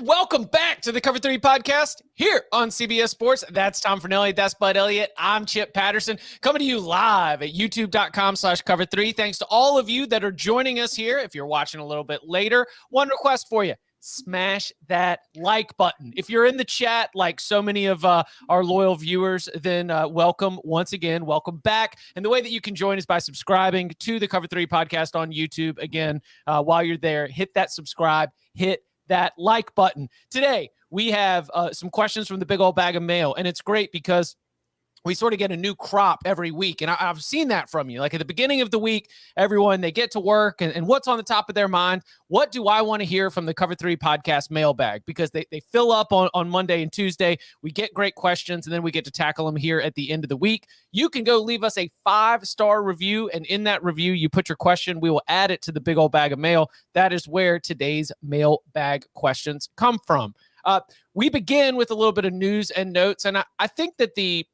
And welcome back to the Cover 3 podcast here on CBS Sports. That's Tom Fernelli. That's Bud Elliott. I'm Chip Patterson, coming to you live at youtube.com/cover3. Thanks to all of you that are joining us here. If you're watching a little bit later, one request for you. Smash that like button. If you're in the chat, like so many of our loyal viewers, then welcome once again. Welcome back. And the way that you can join is by subscribing to the Cover 3 podcast on YouTube. Again, while you're there, hit that subscribe, hit that like button. Today, we have some questions from the big old bag of mail, and it's great because we sort of get a new crop every week, and I've seen that from you. Like at the beginning of the week, everyone, they get to work, and what's on the top of their mind? What do I want to hear from the Cover 3 podcast mailbag? Because they fill up on Monday and Tuesday. We get great questions, and then we get to tackle them here at the end of the week. You can go leave us a 5-star review, and in that review, you put your question. We will add it to the big old bag of mail. That is where today's mailbag questions come from. We begin with a little bit of news and notes, and I think that the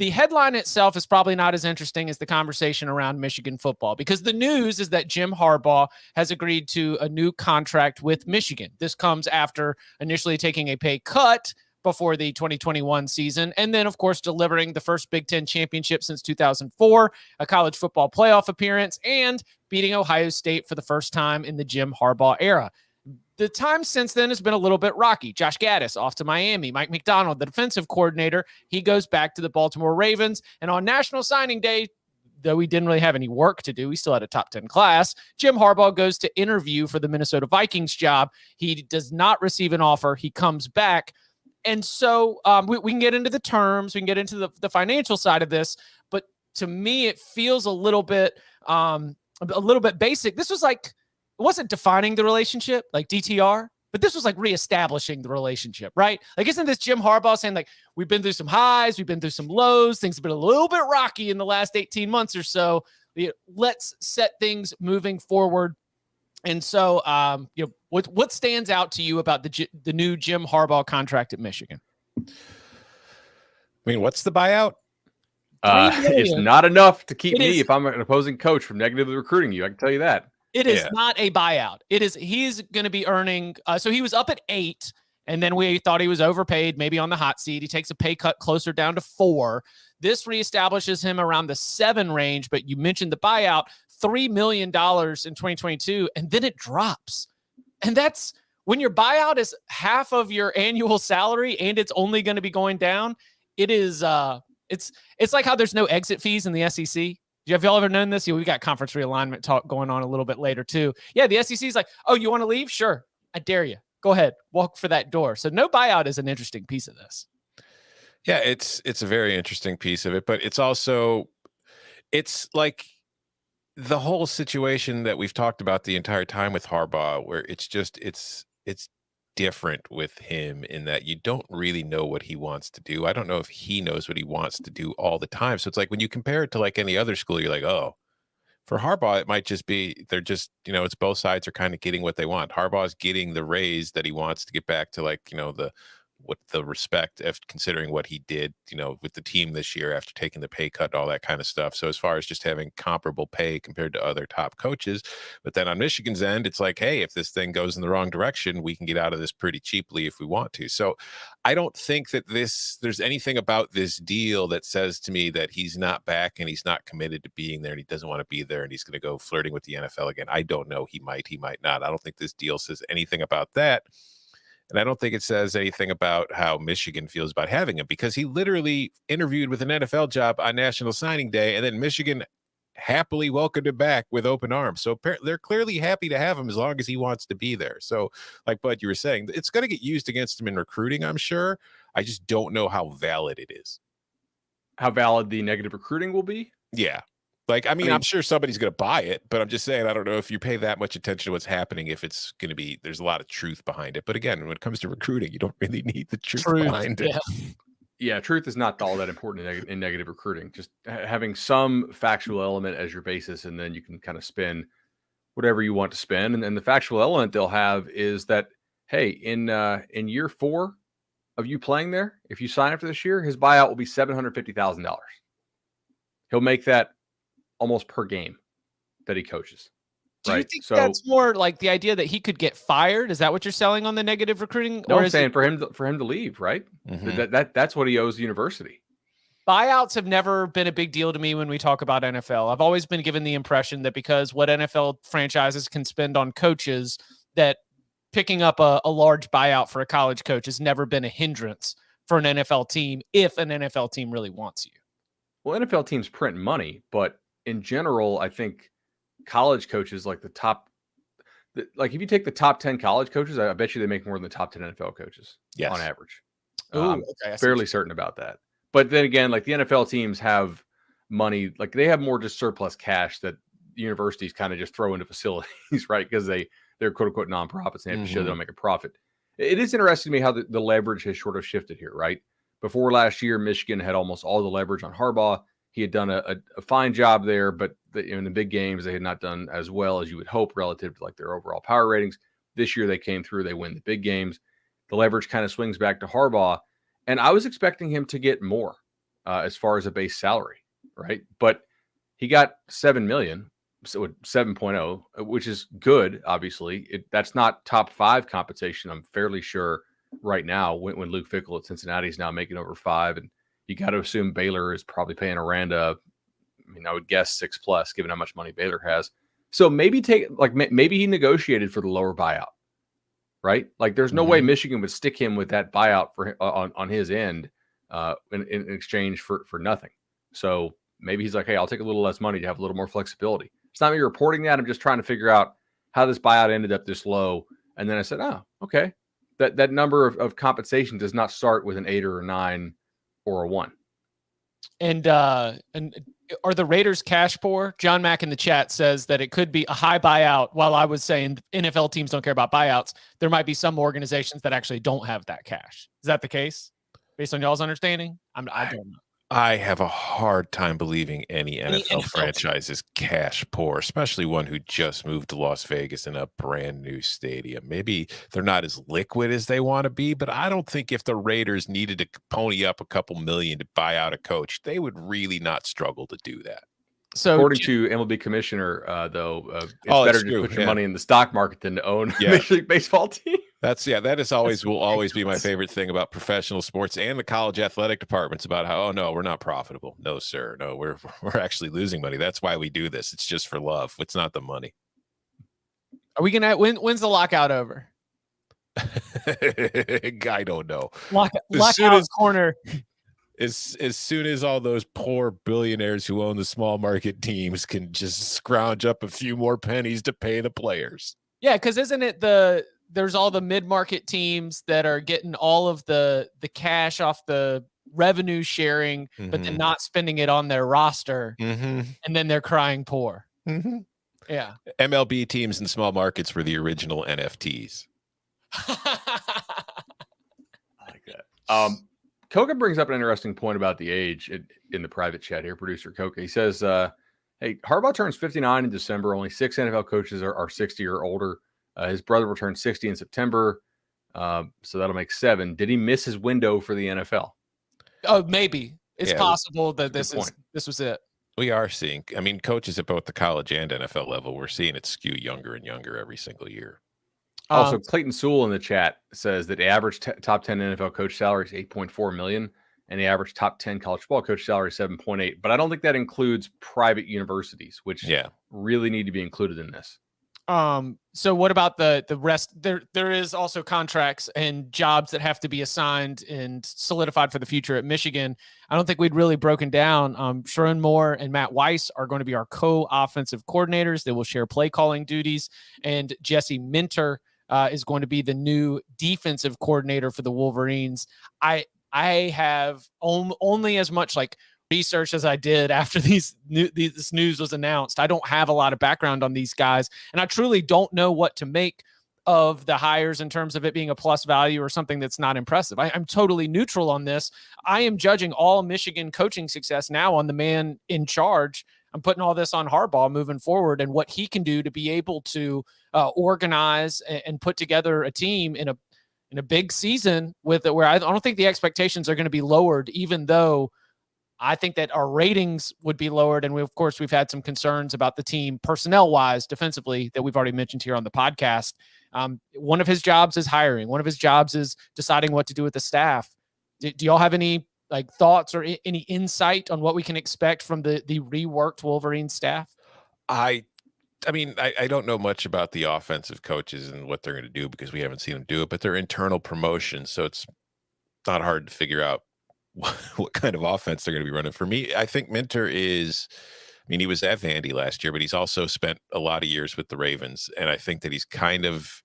headline itself is probably not as interesting as the conversation around Michigan football, because the news is that Jim Harbaugh has agreed to a new contract with Michigan. This comes after initially taking a pay cut before the 2021 season, and then, of course, delivering the first Big Ten championship since 2004, a college football playoff appearance, and beating Ohio State for the first time in the Jim Harbaugh era. The time since then has been a little bit rocky. Josh Gaddis off to Miami. Mike McDonald, the defensive coordinator, he goes back to the Baltimore Ravens. And on National Signing Day, though he didn't really have any work to do, he still had a top 10 class, Jim Harbaugh goes to interview for the Minnesota Vikings job. He does not receive an offer. He comes back. And so we can get into the terms. We can get into the financial side of this. But to me, it feels a little bit basic. This was like, it wasn't defining the relationship like DTR, but this was like reestablishing the relationship, right? Like, isn't this Jim Harbaugh saying, like, we've been through some highs, we've been through some lows, things have been a little bit rocky in the last 18 months or so. Let's set things moving forward. And so, what stands out to you about the new Jim Harbaugh contract at Michigan? I mean, what's the buyout? It's not enough to keep me if I'm an opposing coach from negatively recruiting you. I can tell you that. It is not a buyout. He's going to be earning. So he was up at 8, and then we thought he was overpaid, maybe on the hot seat. He takes a pay cut closer down to 4. This reestablishes him around the 7 range. But you mentioned the buyout, $3 million in 2022, and then it drops. And that's when your buyout is half of your annual salary, and it's only going to be going down. It is. It's like how there's no exit fees in the SEC. Have y'all ever known this? We got conference realignment talk going on a little bit later too. Yeah, the SEC is like, oh, you want to leave? Sure, I dare you. Go ahead, walk for that door. So no buyout is an interesting piece of this. Yeah, it's a very interesting piece of it, but it's like the whole situation that we've talked about the entire time with Harbaugh, where it's different with him in that you don't really know what he wants to do. I don't know if he knows what he wants to do all the time. So it's like when you compare it to like any other school, you're like, oh, for Harbaugh, it might just be they're just, it's both sides are kind of getting what they want. Harbaugh's getting the raise that he wants to get back to, like, the respect of considering what he did, with the team this year after taking the pay cut and all that kind of stuff. So as far as just having comparable pay compared to other top coaches, but then on Michigan's end, it's like, hey, if this thing goes in the wrong direction, we can get out of this pretty cheaply if we want to. So I don't think that there's anything about this deal that says to me that he's not back and he's not committed to being there and he doesn't want to be there and he's going to go flirting with the NFL again. I don't know. He might not. I don't think this deal says anything about that. And I don't think it says anything about how Michigan feels about having him, because he literally interviewed with an NFL job on National Signing Day, and then Michigan happily welcomed him back with open arms. So they're clearly happy to have him as long as he wants to be there. So like Bud, you were saying, it's going to get used against him in recruiting, I'm sure. I just don't know how valid it is. How valid the negative recruiting will be? Yeah. Like, I mean, I'm sure somebody's going to buy it, but I'm just saying, I don't know if you pay that much attention to what's happening, if it's going to be, there's a lot of truth behind it. But again, when it comes to recruiting, you don't really need the truth behind it. Yeah, truth is not all that important in negative recruiting. Just having some factual element as your basis, and then you can kind of spin whatever you want to spin. And then the factual element they'll have is that, hey, in year 4 of you playing there, if you sign up for this year, his buyout will be $750,000. He'll make that almost per game that he coaches. Do you right? think So that's more like the idea that he could get fired? Is that what you're selling on the negative recruiting? no, Or I'm is saying for him to leave, right? Mhm. That's what he owes the university. buyouts have never been a big deal to me when we talk about NFL. I've always been given the impression that because what NFL franchises can spend on coaches, that picking up a large buyout for a college coach has never been a hindrance for an NFL team if an NFL team really wants you. Well, NFL teams print money, but in general, I think college coaches like like if you take the top 10 college coaches, I bet you they make more than the top 10 NFL coaches Yes. on average. Ooh, I'm okay. I see what fairly you- certain about that. But then again, like the NFL teams have money, like they have more just surplus cash that universities kind of just throw into facilities, right? Because they're quote unquote nonprofits and they have to show they Mhm. don't make a profit. It is interesting to me how the leverage has sort of shifted here, right? Before last year, Michigan had almost all the leverage on Harbaugh. He had done a fine job there, but in the big games, they had not done as well as you would hope relative to like their overall power ratings. This year, they came through, they win the big games. The leverage kind of swings back to Harbaugh. And I was expecting him to get more as far as a base salary, right? But he got 7 million, so 7.0, which is good, obviously. That's not top 5 compensation, I'm fairly sure right now when Luke Fickell at Cincinnati is now making over 5. And you got to assume Baylor is probably paying Aranda, I mean, I would guess 6+ given how much money Baylor has. So maybe maybe he negotiated for the lower buyout, right? Like there's no way Michigan would stick him with that buyout for on his end in exchange for nothing. So maybe he's like, hey, I'll take a little less money to have a little more flexibility. It's not me reporting that. I'm just trying to figure out how this buyout ended up this low. And then I said, oh, okay. That number of compensation does not start with an 8 or a 9 or a 1. And are the Raiders cash poor? John Mack in the chat says that it could be a high buyout. While I was saying NFL teams don't care about buyouts, there might be some organizations that actually don't have that cash. Is that the case? Based on y'all's understanding? I don't know. I have a hard time believing any NFL NFL franchise is cash poor, especially one who just moved to Las Vegas in a brand new stadium. Maybe they're not as liquid as they want to be, but I don't think if the Raiders needed to pony up a couple million to buy out a coach, they would really not struggle to do that. So according to MLB commissioner, though, it's Oh, better it's to true, put your yeah. money in the stock market than to own a Yeah. Major League Baseball team. That is always will always be my favorite thing about professional sports and the college athletic departments about how, oh no, we're not profitable. No, sir. No, we're actually losing money. That's why we do this. It's just for love. It's not the money. are we gonna when's the lockout over? I don't know. Lockout corner. As soon as all those poor billionaires who own the small market teams can just scrounge up a few more pennies to pay the players. Yeah, because isn't it there's all the mid-market teams that are getting all of the cash off the revenue sharing, but then not spending it on their roster, and then they're crying poor. Yeah. MLB teams in small markets were the original NFTs. I like that. Coca brings up an interesting point about the age in the private chat here, producer Coca. He says, hey, Harbaugh turns 59 in December. Only 6 NFL coaches are 60 or older. His brother will turn 60 in September. So that'll make 7. Did he miss his window for the NFL? Oh, maybe. It's Yeah, possible that that's a good this was it. We are seeing, I mean, coaches at both the college and NFL level, we're seeing it skew younger and younger every single year. Also, Clayton Sewell in the chat says that the average top 10 NFL coach salary is $8.4 million, and the average top 10 college football coach salary is $7.8. But I don't think that includes private universities, which really need to be included in this. So what about the rest? There is also contracts and jobs that have to be assigned and solidified for the future at Michigan. I don't think we'd really broken down. Sharon Moore and Matt Weiss are going to be our co-offensive coordinators. They will share play calling duties, and Jesse Minter is going to be the new defensive coordinator for the Wolverines. I have only as much like research as I did after this news was announced. I don't have a lot of background on these guys, and I truly don't know what to make of the hires in terms of it being a plus value or something that's not impressive. I'm totally neutral on this. I am judging all Michigan coaching success now on the man in charge. I'm putting all this on Harbaugh moving forward and what he can do to be able to organize and put together a team in a big season with it, where I don't think the expectations are going to be lowered, even though I think that our ratings would be lowered. And of course, we've had some concerns about the team personnel-wise, defensively, that we've already mentioned here on the podcast. One of his jobs is hiring. One of his jobs is deciding what to do with the staff. Do y'all have any thoughts or any insight on what we can expect from the reworked Wolverine staff? I mean, I don't know much about the offensive coaches and what they're going to do because we haven't seen them do it, but they're internal promotions. So it's not hard to figure out what kind of offense they're going to be running. For me, I think Minter is, I mean, he was at Vandy last year, but he's also spent a lot of years with the Ravens. And I think that he's kind of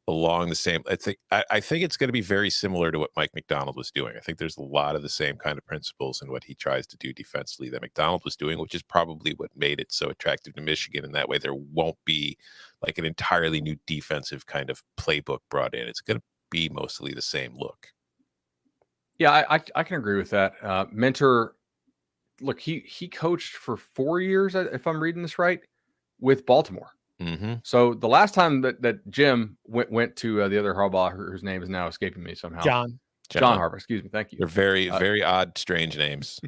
along the same, I think it's going to be very similar to what Mike Macdonald was doing. I think there's a lot of the same kind of principles in what he tries to do defensively that Macdonald was doing, which is probably what made it so attractive to Michigan. And that way there won't be like an entirely new defensive kind of playbook brought in. It's going to be mostly the same look. Yeah, I can agree with that. Minter, look, he coached for 4 years, if I'm reading this right, with Baltimore. Mm-hmm. So the last time that Jim went to the other Harbaugh, whose name is now escaping me somehow. John Harbaugh, excuse me. Thank you. They're very, very odd, strange names.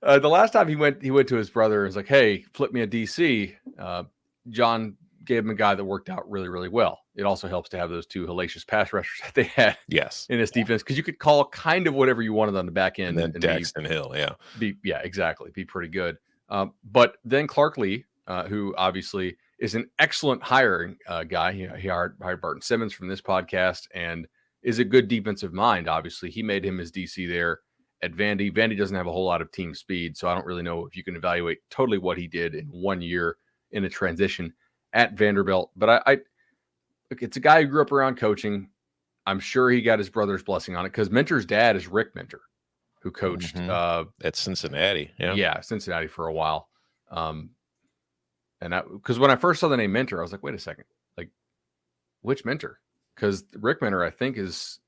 The last time he went to his brother and was like, hey, flip me a DC. John gave him a guy that worked out really, really well. It also helps to have those two hellacious pass rushers that they had in this defense, because you could call kind of whatever you wanted on the back end. And then Daxton Hill, exactly. Be pretty good. But then Clark Lee, who obviously is an excellent hiring guy. He hired Barton Simmons from this podcast and is a good defensive mind. Obviously, he made him his DC there at Vandy. Vandy doesn't have a whole lot of team speed, so I don't really know if you can evaluate totally what he did in 1 year in a transition at Vanderbilt. But look, it's a guy who grew up around coaching. I'm sure he got his brother's blessing on it, because Minter's dad is Rick Minter, who coached at Cincinnati. Yeah, Cincinnati for a while. And because when I first saw the name Minter, I was like, wait a second, like which Minter? Because Rick Minter, I think, is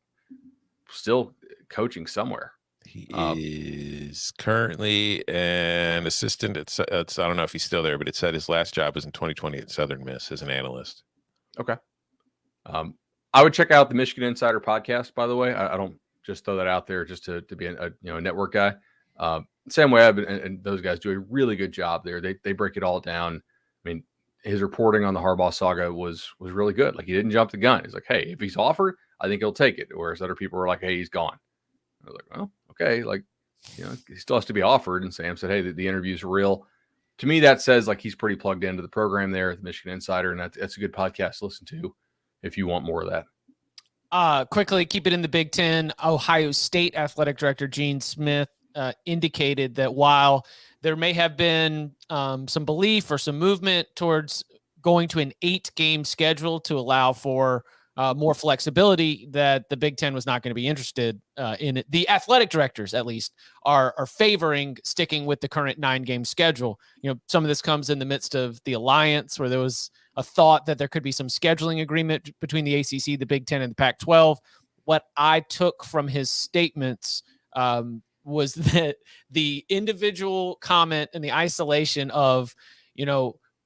still coaching somewhere. He is currently an assistant. It's I don't know if he's still there, but it said his last job was in 2020 at Southern Miss as an analyst. Okay. I would check out the Michigan Insider podcast, by the way. I don't just throw that out there just to be a network guy. Sam Webb and those guys do a really good job there. They break it all down. I mean, his reporting on the Harbaugh saga was really good. Like, he didn't jump the gun. He's like, hey, if he's offered, I think he'll take it. Whereas other people were like, hey, he's gone. I was like, well, okay. Like, he still has to be offered. And Sam said, hey, the interviews are real. To me, that says like he's pretty plugged into the program there at the Michigan Insider. And that's a good podcast to listen to if you want more of that. Quickly, keep it in the Big Ten. Ohio State Athletic Director Gene Smith indicated that while there may have been some belief or some movement towards going to an 8-game schedule to allow for more flexibility, that the Big Ten was not going to be interested in it. The athletic directors, at least, are favoring sticking with the current 9-game schedule. Some of this comes in the midst of the alliance, where there was a thought that there could be some scheduling agreement between the ACC, the Big Ten, and the Pac-12. What I took from his statements was that the individual comment and the isolation of,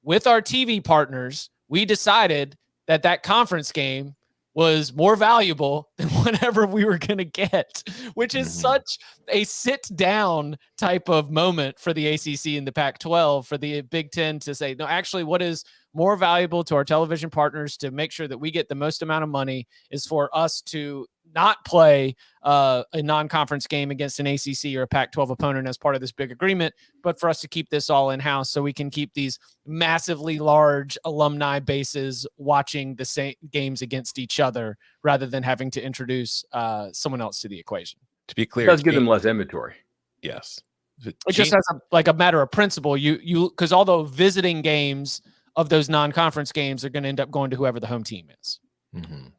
with our TV partners, we decided that conference game was more valuable than whatever we were going to get, which is such a sit-down type of moment for the ACC and the Pac-12, for the Big Ten to say, no, actually, what is more valuable to our television partners to make sure that we get the most amount of money is for us to not play a non-conference game against an ACC or a Pac-12 opponent as part of this big agreement, but for us to keep this all in-house so we can keep these massively large alumni bases watching the same games against each other, rather than having to introduce someone else to the equation. To be clear, It does give them less inventory. Yes. It just as a matter of principle, because all the visiting games of those non-conference games are going to end up going to whoever the home team is.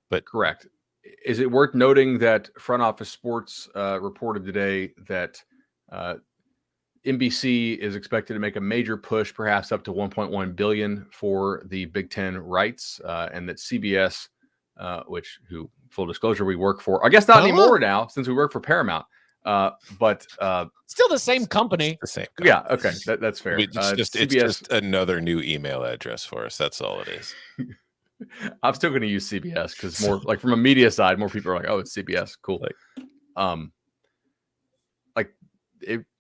But correct. Is it worth noting that Front Office Sports reported today that NBC is expected to make a major push, perhaps up to $1.1 billion for the Big Ten rights, and that CBS, who full disclosure we work for, I guess not anymore now since we work for Paramount, but still the same company. The same company. Yeah, okay, that's fair. It's just another new email address for us. That's all it is. I'm still going to use CBS because more like from a media side, more people are like, "Oh, it's CBS, cool." Like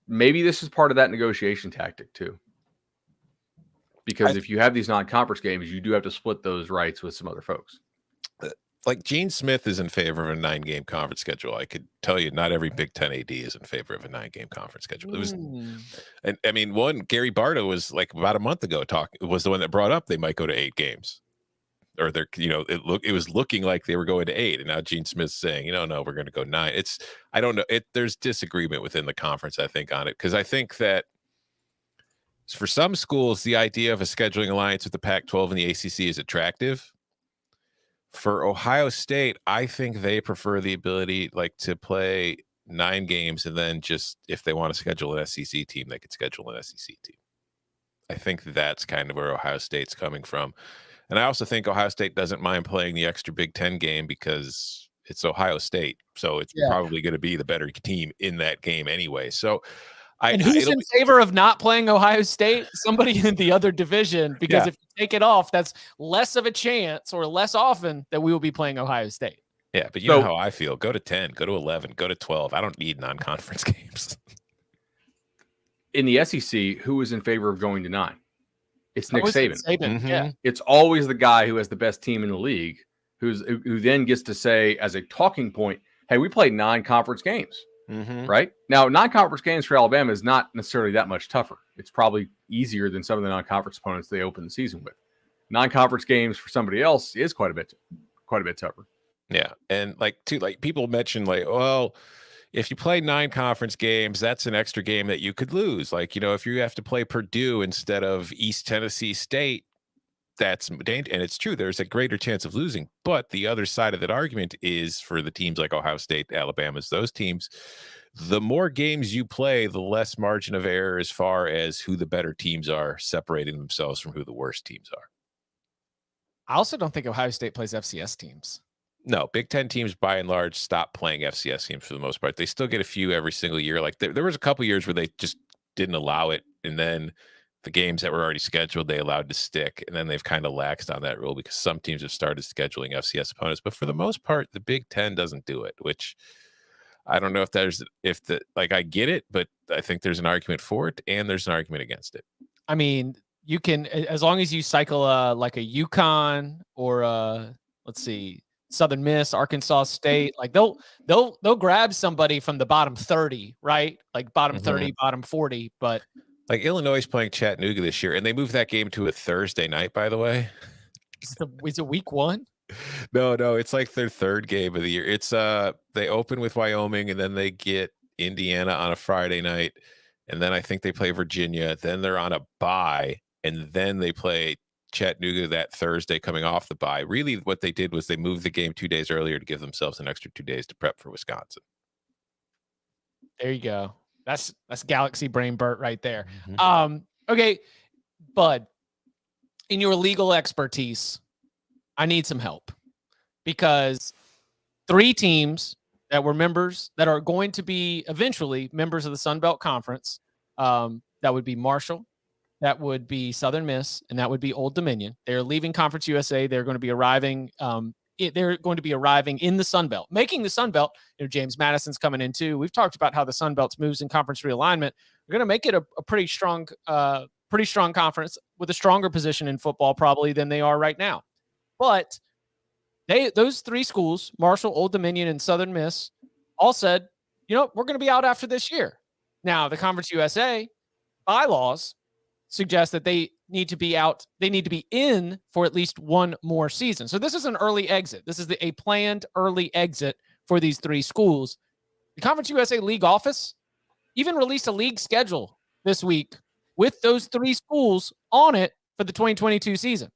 maybe this is part of that negotiation tactic too. Because if you have these non-conference games, you do have to split those rights with some other folks. Like Gene Smith is in favor of a 9-game conference schedule. I could tell you not every Big Ten AD is in favor of a 9-game conference schedule. It was, and I mean, Gary Barta was like about a month ago was the one that brought up they might go to 8 games, or they're, it was looking like they were going to 8, and now Gene Smith's saying, no, we're going to go 9. I don't know. There's disagreement within the conference, I think, on it, because I think that for some schools, the idea of a scheduling alliance with the Pac-12 and the ACC is attractive. For Ohio State, I think they prefer the ability to play 9 games, and then just if they want to schedule an SEC team, they could schedule an SEC team. I think that's kind of where Ohio State's coming from. And I also think Ohio State doesn't mind playing the extra Big Ten game because it's Ohio State. So it's probably going to be the better team in that game anyway. So who's in favor of not playing Ohio State? Somebody in the other division, because if you take it off, that's less of a chance, or less often, that we will be playing Ohio State. Yeah, but you know how I feel. Go to 10, go to 11, go to 12. I don't need non-conference games. In the SEC, who is in favor of going to 9? It's Nick Saban. Mm-hmm. Yeah. It's always the guy who has the best team in the league who then gets to say as a talking point, hey, we played 9 conference games. Mm-hmm. Right now, non-conference games for Alabama is not necessarily that much tougher. It's probably easier than some of the non-conference opponents they open the season with. Non-conference games for somebody else is quite a bit tougher. Yeah, and people mention well, if you play 9 conference games, that's an extra game that you could lose. If you have to play Purdue instead of East Tennessee State, that's dangerous. And it's true, there's a greater chance of losing. But the other side of that argument is for the teams like Ohio State, Alabama's, those teams, the more games you play, the less margin of error as far as who the better teams are separating themselves from who the worst teams are. I also don't think Ohio State plays FCS teams. No, Big Ten teams by and large stop playing FCS teams for the most part. They still get a few every single year. There was a couple years where they just didn't allow it, and then the games that were already scheduled, they allowed to stick. And then they've kind of laxed on that rule because some teams have started scheduling FCS opponents. But for the most part, the Big Ten doesn't do it, which I don't know I get it, but I think there's an argument for it and there's an argument against it. I mean, you can, as long as you cycle like a UConn or let's see, Southern Miss, Arkansas State, they'll grab somebody from the bottom 30, right? Like bottom 30, bottom 40, but Illinois is playing Chattanooga this year, and they moved that game to a Thursday night, by the way. Is it week 1? No, it's like their 3rd game of the year. It's they open with Wyoming, and then they get Indiana on a Friday night, and then I think they play Virginia. Then they're on a bye, and then they play Chattanooga that Thursday coming off the bye. Really, what they did was they moved the game 2 days earlier to give themselves an extra 2 days to prep for Wisconsin. There you go. That's Galaxy Brain Burt right there. Mm-hmm. Okay, Bud, in your legal expertise, I need some help, because 3 teams that were members that are going to be eventually members of the Sun Belt Conference, that would be Marshall, that would be Southern Miss, and that would be Old Dominion. They're leaving Conference USA. They're going to be arriving in the Sun Belt, making the Sun Belt. James Madison's coming in too. We've talked about how the Sun Belt's moves in conference realignment. We're going to make it a pretty strong conference with a stronger position in football probably than they are right now. But those 3 schools, Marshall, Old Dominion, and Southern Miss, all said, we're going to be out after this year. Now, the Conference USA bylaws suggest that they need to be out. They need to be in for at least 1 more season. So this is an early exit. This is a planned early exit for these 3 schools. The Conference USA League office even released a league schedule this week with those 3 schools on it for the 2022 season.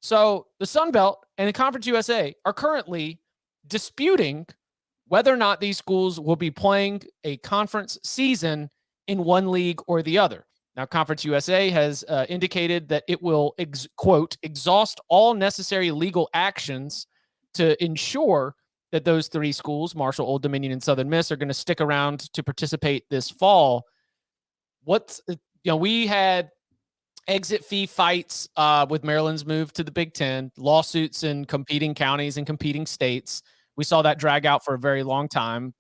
So the Sun Belt and the Conference USA are currently disputing whether or not these schools will be playing a conference season in one league or the other. Now, Conference USA has indicated that it will, quote, exhaust all necessary legal actions to ensure that those 3 schools, Marshall, Old Dominion, and Southern Miss, are going to stick around to participate this fall. We had exit fee fights with Maryland's move to the Big Ten, lawsuits in competing counties and competing states. We saw that drag out for a very long time.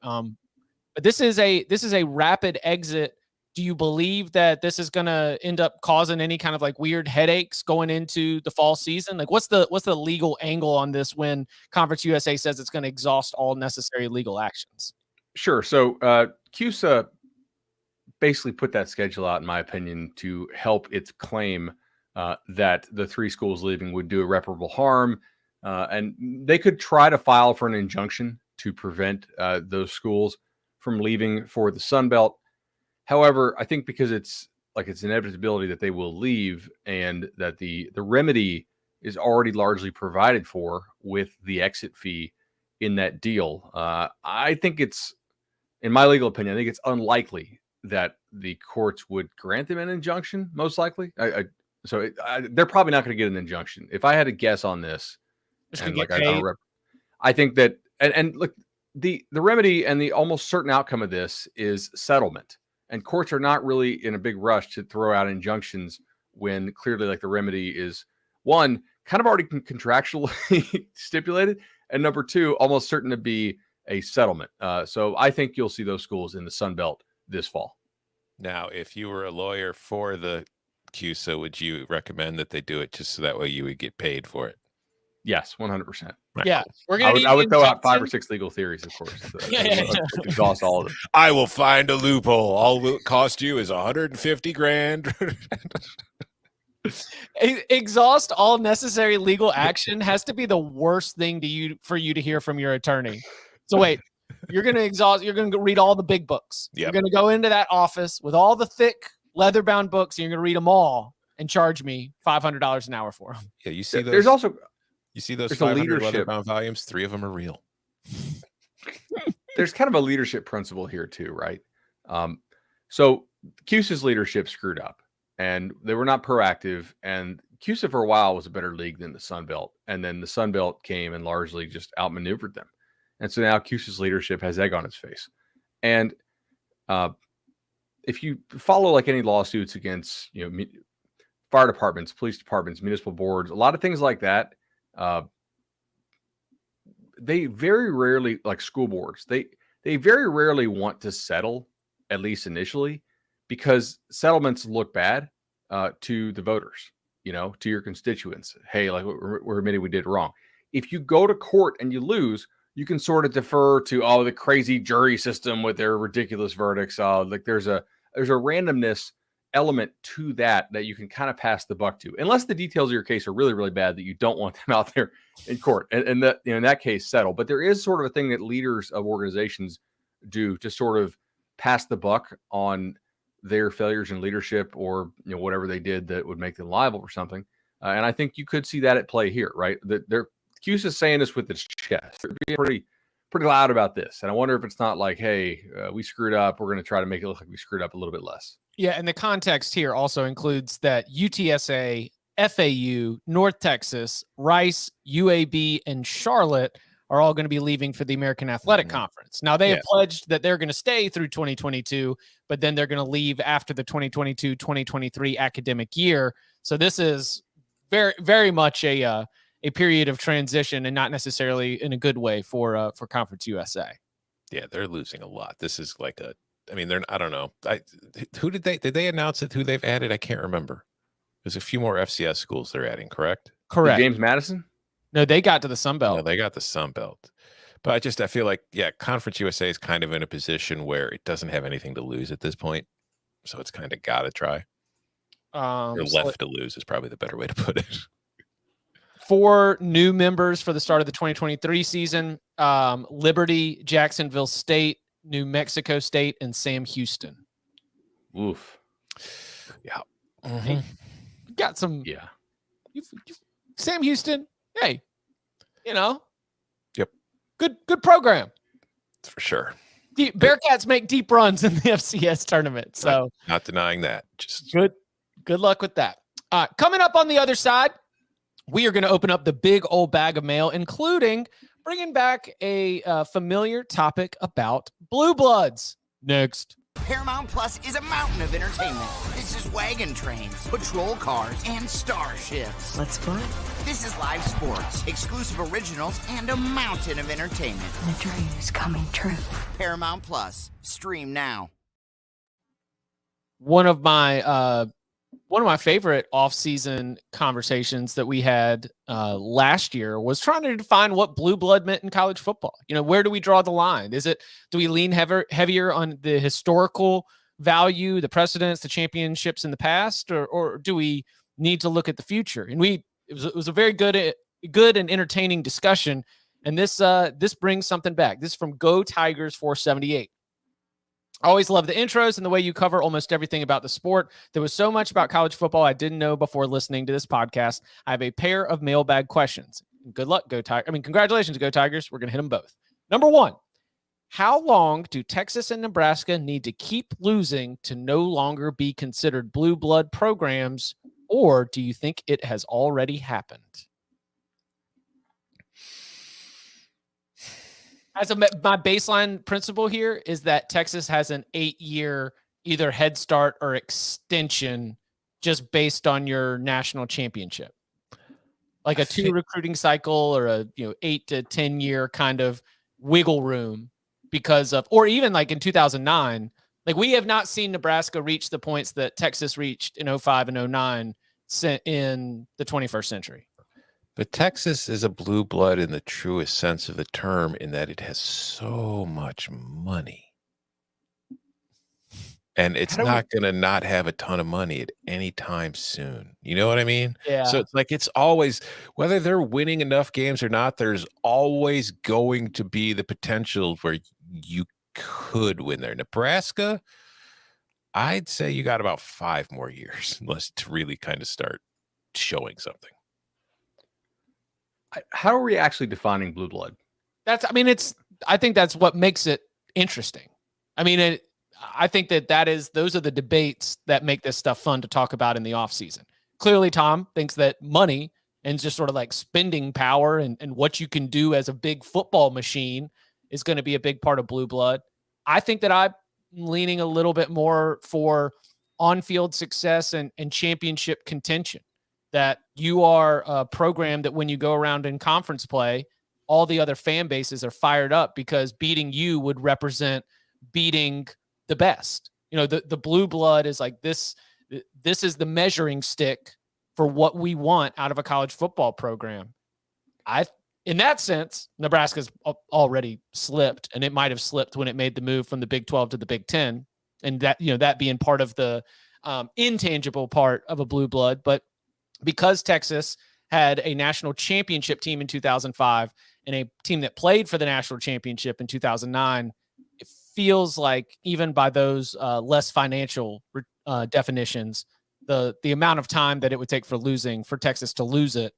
But this is a rapid exit. Do you believe that this is going to end up causing any kind of like weird headaches going into the fall season? Like what's the legal angle on this when Conference USA says it's going to exhaust all necessary legal actions? Sure. So CUSA basically put that schedule out, in my opinion, to help its claim that the 3 schools leaving would do irreparable harm. And they could try to file for an injunction to prevent those schools from leaving for the Sun Belt. However, I think because it's inevitability that they will leave and that the remedy is already largely provided for with the exit fee in that deal, I think it's, in my legal opinion, I think it's unlikely that the courts would grant them an injunction, most likely. So they're probably not going to get an injunction. If I had to guess on this, I think that, and look, the remedy and the almost certain outcome of this is settlement. And courts are not really in a big rush to throw out injunctions when clearly like the remedy is, one, kind of already contractually stipulated, and number two, almost certain to be a settlement. So I think you'll see those schools in the Sun Belt this fall. Now, if you were a lawyer for the CUSA, would you recommend that they do it just so that way you would get paid for it? Yes, 100%. Yeah, we're gonna. I would throw out 5 or 6 legal theories, of course. Exhaust all of them. I will find a loophole. All it cost you is $150,000. Exhaust all necessary legal action has to be the worst thing for you to hear from your attorney. So wait, you're going to read all the big books. Yep. You're going to go into that office with all the thick leather-bound books, and you're going to read them all and charge me $500 an hour for them. Yeah, you see those. There's also, you see those 500 leather-bound volumes. 3 of them are real. There's kind of a leadership principle here too, right? So CUSA's leadership screwed up, and they were not proactive. And CUSA for a while was a better league than the Sun Belt, and then the Sun Belt came and largely just outmaneuvered them. And so now CUSA's leadership has egg on its face. And if you follow like any lawsuits against, fire departments, police departments, municipal boards, a lot of things like that, they very rarely, like school boards, they very rarely want to settle, at least initially, because settlements look bad to the voters, to your constituents. Hey, like we're admitting we did wrong. If you go to court and you lose, you can sort of defer to the crazy jury system with their ridiculous verdicts. Like there's a randomness element to that you can kind of pass the buck to, unless the details of your case are really, really bad that you don't want them out there in court. And that, in that case, settle. But there is sort of a thing that leaders of organizations do to sort of pass the buck on their failures in leadership or whatever they did that would make them liable for something. And I think you could see that at play here, right? CUSA is saying this with its chest. They're being pretty loud about this. And I wonder if it's not like, hey, we screwed up. We're going to try to make it look like we screwed up a little bit less. Yeah, and the context here also includes that UTSA, FAU, North Texas, Rice, UAB, and Charlotte are all going to be leaving for the American Athletic Conference. Now, they have pledged that they're going to stay through 2022, but then they're going to leave after the 2022-2023 academic year. So this is very, very much a period of transition, and not necessarily in a good way for Conference USA. Yeah, they're losing a lot. This is like I don't know. Did they announce who they've added? I can't remember. There's a few more FCS schools they're adding, correct? Correct. James Madison? No, they got to the Sun Belt. No, they got the Sun Belt. But I feel like, Conference USA is kind of in a position where it doesn't have anything to lose at this point. So it's kind of got to try. Or left to lose is probably the better way to put it. 4 new members for the start of the 2023 season. Liberty, Jacksonville State, New Mexico State, and Sam Houston. Oof. Yeah. Mm-hmm. Hey, you got some. Yeah. Sam Houston. Hey, Yep. Good program. For sure. Bearcats make deep runs in the FCS tournament. So not denying that. Just good luck with that. Coming up on the other side, we are going to open up the big old bag of mail, including bringing back a familiar topic about blue bloods. Next. Paramount Plus is a mountain of entertainment. This is wagon trains, patrol cars, and starships. Let's fly. This is live sports, exclusive originals, and a mountain of entertainment. The dream is coming true. Paramount Plus. Stream now. One of my favorite off-season conversations that we had last year was trying to define what blue blood meant in college football. Where do we draw the line? Do we lean heavier on the historical value, the precedents, the championships in the past, or do we need to look at the future? And it was a very good and entertaining discussion. And this brings something back. This is from Go Tigers 478. I always love the intros and the way you cover almost everything about the sport. There was so much about college football I didn't know before listening to this podcast. I have a pair of mailbag questions. Good luck, Go Tigers. Congratulations, Go Tigers. We're going to hit them both. Number one, how long do Texas and Nebraska need to keep losing to no longer be considered blue blood programs, or do you think it has already happened? My baseline principle here is that Texas has an 8-year either head start or extension just based on your national championship. Like a 2 recruiting cycle or a 8 to 10 year kind of wiggle room because of, or even like in 2009, like we have not seen Nebraska reach the points that Texas reached in 05 and 09 in the 21st century. But Texas is a blue blood in the truest sense of the term in that it has so much money. And it's not going to not have a ton of money at any time soon. You know what I mean? Yeah. So it's like it's always, whether they're winning enough games or not, there's always going to be the potential where you could win there. Nebraska, I'd say you got about 5 more years unless to really kind of start showing something. How are we actually defining blue blood? I think that's what makes it interesting. I think those are the debates that make this stuff fun to talk about in the off season. Clearly, Tom thinks that money and just sort of like spending power and what you can do as a big football machine is going to be a big part of blue blood. I think that I'm leaning a little bit more for on-field success and championship contention. That you are a program that when you go around in conference play, all the other fan bases are fired up because beating you would represent beating the best. The blue blood is like this is the measuring stick for what we want out of a college football program. In that sense, Nebraska's already slipped, and it might have slipped when it made the move from the Big 12 to the Big 10, and that being part of the intangible part of a blue blood. But because Texas had a national championship team in 2005 and a team that played for the national championship in 2009, it feels like even by those less financial definitions, the amount of time that it would take for Texas to lose it,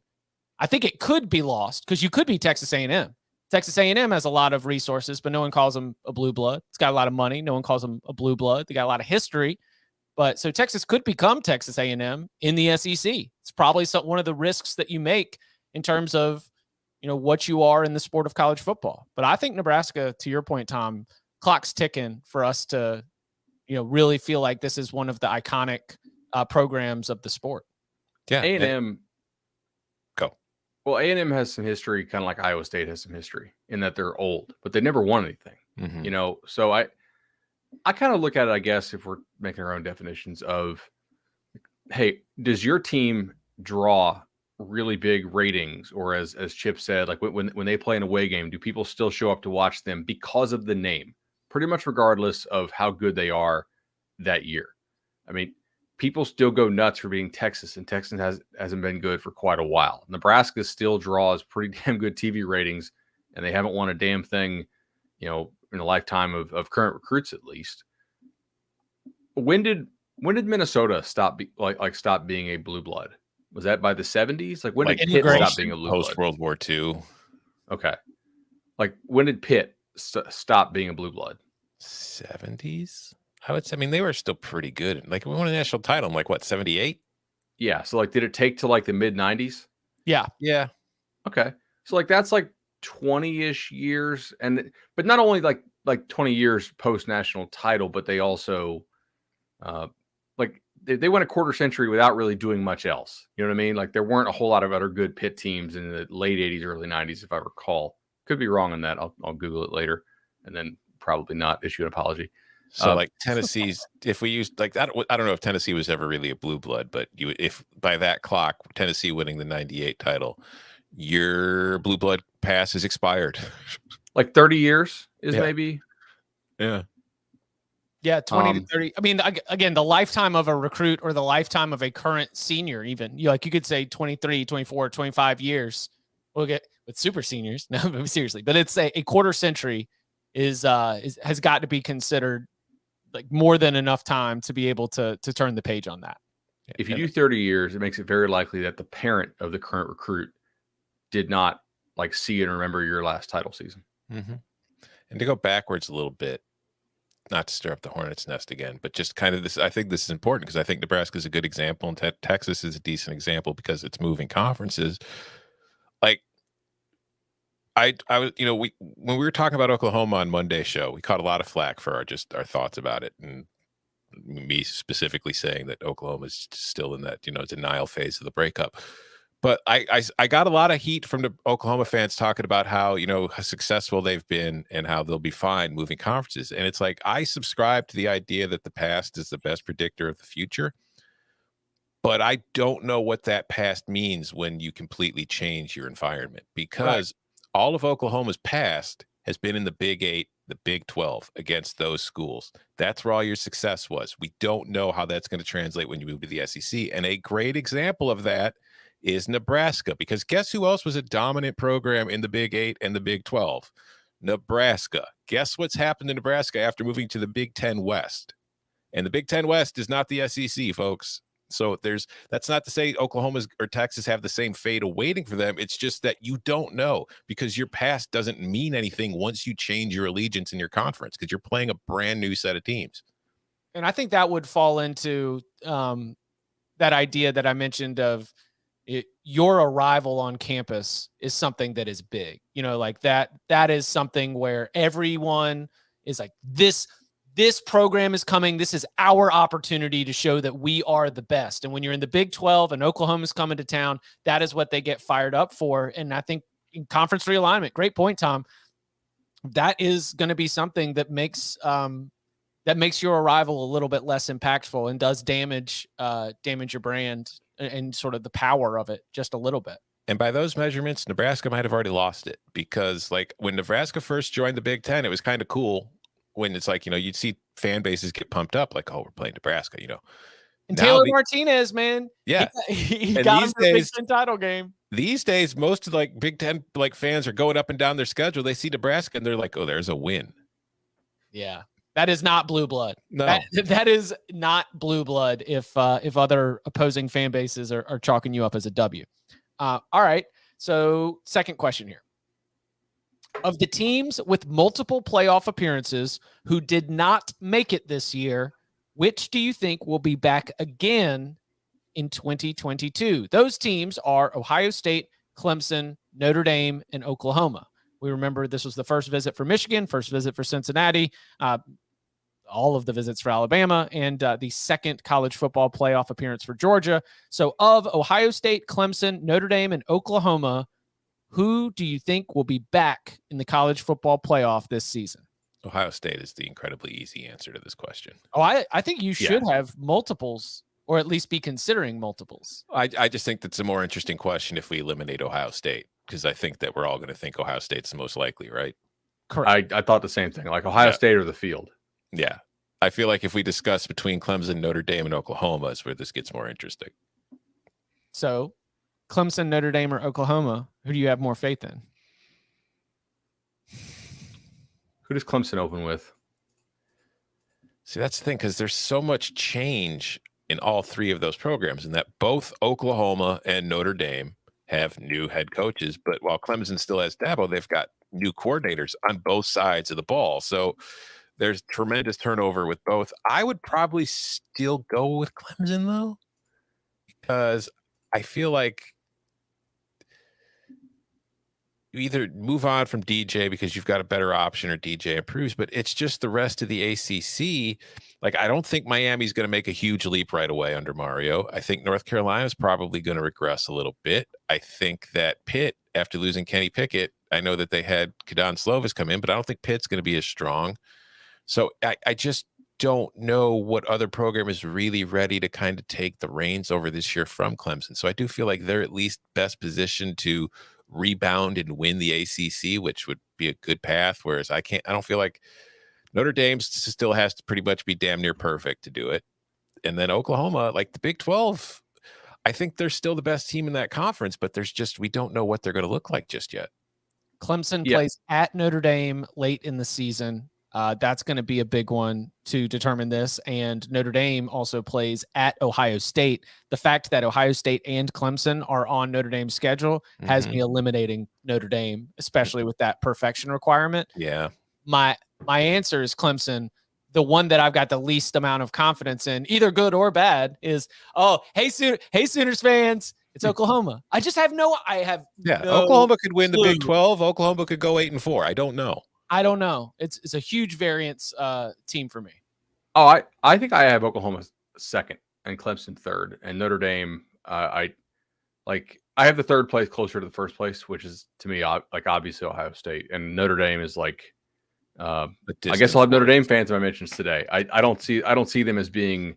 I think it could be lost because you could be Texas A&M. Texas A&M has a lot of resources, but no one calls them a blue blood. It's got a lot of money. No one calls them a blue blood. They got a lot of history. But so Texas could become Texas A&M in the SEC. It's probably one of the risks that you make in terms of, what you are in the sport of college football. But I think Nebraska, to your point, Tom, clock's ticking for us to, really feel like this is one of the iconic programs of the sport. Yeah. A&M. Go. Well, A&M has some history, kind of like Iowa State has some history in that they're old, but they never won anything. Mm-hmm. So I kind of look at it, I guess, if we're making our own definitions of, hey, does your team draw really big ratings? Or as Chip said, like when they play an away game, do people still show up to watch them because of the name? Pretty much regardless of how good they are that year. People still go nuts for being Texas, and Texas hasn't been good for quite a while. Nebraska still draws pretty damn good TV ratings, and they haven't won a damn thing, in the lifetime of current recruits, at least. When did Minnesota stop being a blue blood? Was that by the 70s? Like when did Pitt stop being a blue blood? Post World War II. Okay. Like when did Pitt stop being a blue blood? 70s. I would say. They were still pretty good. Like we won a national title in 78? Yeah. So did it take to the mid 90s? Yeah. Okay. So that's 20-ish years, but not only like 20 years post national title, but they also like they went a quarter century without really doing much else. You know what I mean? Like there weren't a whole lot of other good Pitt teams in the late 80s, early 90s, if I recall. Could be wrong on that. I'll Google it later and then probably not issue an apology. So like Tennessee's, if we use like, I don't know if Tennessee was ever really a blue blood, but if by that clock, Tennessee winning the 98 title, your blue blood pass is expired. Like 30 years is Yeah. maybe. Yeah. Yeah, 20 to 30. I mean, again, the lifetime of a recruit or the lifetime of a current senior, even you could say 23, 24, 25 years. We'll get with super seniors. No, seriously, but it's a quarter century has got to be considered like more than enough time to be able to turn the page on that. If you do 30 years, it makes it very likely that the parent of the current recruit did not like see and remember your last title season. Mm-hmm. And to go backwards a little bit, not to stir up the hornet's nest again, but just kind of this, I think this is important because I think Nebraska is a good example and Texas is a decent example because it's moving conferences. Like I was, when we were talking about Oklahoma on Monday's show, we caught a lot of flack for our thoughts about it. And me specifically saying that Oklahoma is still in that, denial phase of the breakup. But I got a lot of heat from the Oklahoma fans talking about how successful they've been and how they'll be fine moving conferences. And it's like, I subscribe to the idea that the past is the best predictor of the future. But I don't know what that past means when you completely change your environment, because all of Oklahoma's past has been in the Big 8, the Big 12 against those schools. That's where all your success was. We don't know how that's going to translate when you move to the SEC. And a great example of that is Nebraska, because guess who else was a dominant program in the Big 8 and the Big 12? Nebraska. Guess what's happened to Nebraska after moving to the Big 10 West? And the Big 10 West is not the SEC, folks. So that's not to say Oklahoma or Texas have the same fate awaiting for them. It's just that you don't know, because your past doesn't mean anything once you change your allegiance in your conference, because you're playing a brand new set of teams. And I think that would fall into that idea that I mentioned of your arrival on campus is something that is big, like that is something where everyone is like, this program is coming. This is our opportunity to show that we are the best. And when you're in the Big 12 and Oklahoma's coming to town, that is what they get fired up for. And I think in conference realignment, great point, Tom, that is going to be something that makes your arrival a little bit less impactful and does damage your brand and sort of the power of it just a little bit. And by those measurements, Nebraska might have already lost it, because like when Nebraska first joined the Big 10, it was kind of cool when it's like, you'd see fan bases get pumped up like, oh, we're playing Nebraska, And Taylor Martinez, man. Yeah. He got him the Big Ten title game. These days, most of like Big Ten like fans are going up and down their schedule. They see Nebraska and they're like, oh, there's a win. Yeah. That is not blue blood. No, that is not blue blood if other opposing fan bases are chalking you up as a W. All right. So second question here. Of the teams with multiple playoff appearances who did not make it this year, which do you think will be back again in 2022? Those teams are Ohio State, Clemson, Notre Dame, and Oklahoma. We remember this was the first visit for Michigan, first visit for Cincinnati, all of the visits for Alabama, and the second college football playoff appearance for Georgia. So of Ohio State, Clemson, Notre Dame, and Oklahoma, who do you think will be back in the college football playoff this season? Ohio State is the incredibly easy answer to this question. Oh, I think you should have multiples, or at least be considering multiples. I just think that's a more interesting question if we eliminate Ohio State, because I think that we're all going to think Ohio State's the most likely, right? Correct. I thought the same thing, like Ohio State or the field. Yeah. I feel like if we discuss between Clemson, Notre Dame, and Oklahoma is where this gets more interesting. So Clemson, Notre Dame, or Oklahoma, who do you have more faith in? Who does Clemson open with? See, that's the thing, because there's so much change in all three of those programs, and that both Oklahoma and Notre Dame have new head coaches. But while Clemson still has Dabo, they've got new coordinators on both sides of the ball. So there's tremendous turnover with both. I would probably still go with Clemson, though, because I feel like you either move on from DJ because you've got a better option or DJ improves, but it's just the rest of the ACC. Like, I don't think Miami's going to make a huge leap right away under Mario. I think North Carolina is probably going to regress a little bit. I think that Pitt, after losing Kenny Pickett, I know that they had Kadon Slovis come in, but I don't think Pitt's going to be as strong. So I just don't know what other program is really ready to kind of take the reins over this year from Clemson. So I do feel like they're at least best positioned to rebound and win the ACC, which would be a good path. Whereas I don't feel like Notre Dame still has to pretty much be damn near perfect to do it. And then Oklahoma, like the Big 12, I think they're still the best team in that conference, but we don't know what they're going to look like just yet. Clemson plays at Notre Dame late in the season. That's going to be a big one to determine this. And Notre Dame also plays at Ohio State. The fact that Ohio State and Clemson are on Notre Dame's schedule has me eliminating Notre Dame, especially with that perfection requirement. Yeah. My answer is Clemson. The one that I've got the least amount of confidence in, either good or bad, is, hey Sooners fans, it's Oklahoma. I have no Oklahoma could win clue. The Big 12. Oklahoma could go 8-4. I don't know. It's a huge variance team for me. Oh, I think I have Oklahoma second and Clemson third, and Notre Dame. I have the third place closer to the first place, which is to me like obviously Ohio State, and Notre Dame is like. I guess I'll have Notre Dame fans in my mentions today. I don't see them as being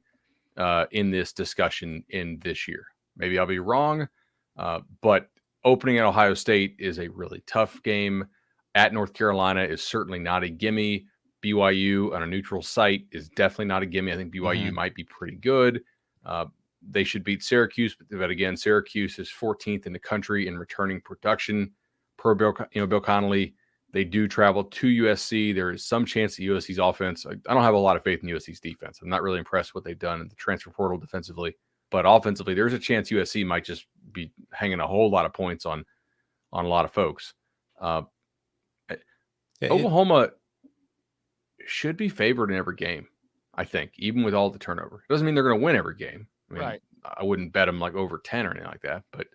in this discussion in this year. Maybe I'll be wrong, but opening at Ohio State is a really tough game. At North Carolina is certainly not a gimme. BYU on a neutral site is definitely not a gimme. I think BYU might be pretty good. They should beat Syracuse, but again, Syracuse is 14th in the country in returning production per Bill Connolly. They do travel to USC. There is some chance that USC's offense. I don't have a lot of faith in USC's defense. I'm not really impressed with what they've done in the transfer portal defensively, but offensively, there's a chance USC might just be hanging a whole lot of points on a lot of folks. Oklahoma should be favored in every game, I think, even with all the turnover. Doesn't mean they're going to win every game. I mean, I wouldn't bet them like over 10 or anything like that. But